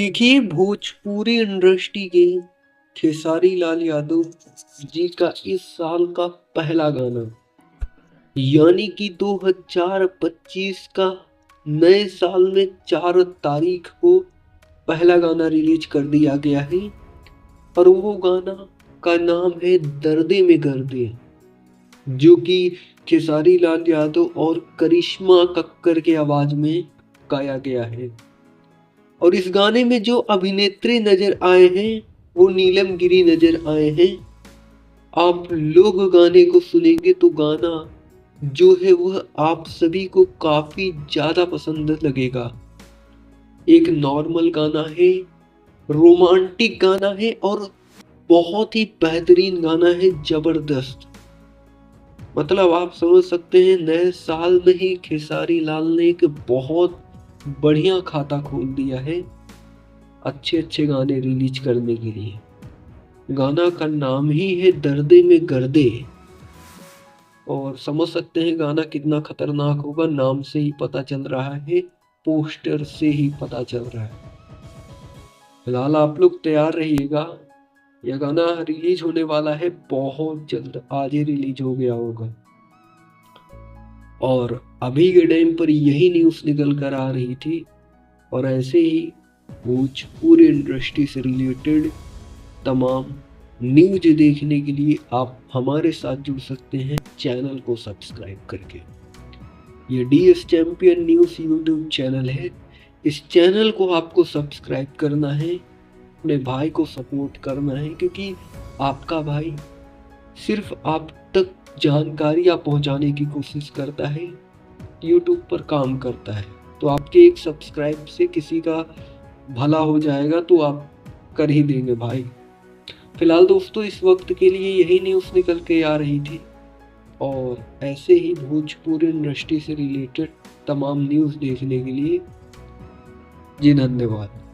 देखिए, भोजपुरी इंडस्ट्री के खेसारी लाल यादव जी का इस साल का पहला गाना यानी कि 2025 का नए साल में 4 तारीख को पहला गाना रिलीज कर दिया गया है। और वो गाना का नाम है दर्दे में गर्दे, जो कि खेसारी लाल यादव और करिश्मा कक्कर के आवाज में गाया गया है। और इस गाने में जो अभिनेत्री नजर आए हैं वो नीलम गिरी नजर आए हैं। आप लोग गाने को सुनेंगे तो गाना जो है वह आप सभी को काफी ज्यादा पसंद लगेगा। एक नॉर्मल गाना है, रोमांटिक गाना है और बहुत ही बेहतरीन गाना है, जबरदस्त। मतलब आप समझ सकते हैं नए साल में ही खेसारी लाल ने एक बहुत बढ़िया खाता खोल दिया है अच्छे अच्छे गाने रिलीज करने के लिए। गाना का नाम ही है दर्दे में गर्दे, और समझ सकते हैं गाना कितना खतरनाक होगा। नाम से ही पता चल रहा है, पोस्टर से ही पता चल रहा है। फिलहाल आप लोग तैयार रहिएगा, यह गाना रिलीज होने वाला है बहुत जल्द, आज ही रिलीज हो गया होगा। और अभी के टाइम पर यही न्यूज़ निकल कर आ रही थी। और ऐसे ही भोजपुरी इंडस्ट्री से रिलेटेड तमाम न्यूज देखने के लिए आप हमारे साथ जुड़ सकते हैं चैनल को सब्सक्राइब करके। ये DS champion news YouTube channel है। इस चैनल को आपको सब्सक्राइब करना है, अपने भाई को सपोर्ट करना है, क्योंकि आपका भाई सिर्फ आप तक जानकारियाँ पहुंचाने की कोशिश करता है, यूट्यूब पर काम करता है। तो आपके एक सब्सक्राइब से किसी का भला हो जाएगा तो आप कर ही देंगे भाई। फिलहाल दोस्तों इस वक्त के लिए यही न्यूज़ निकल के आ रही थी। और ऐसे ही भोजपुरी इंडस्ट्री से रिलेटेड तमाम न्यूज़ देखने के लिए जी धन्यवाद।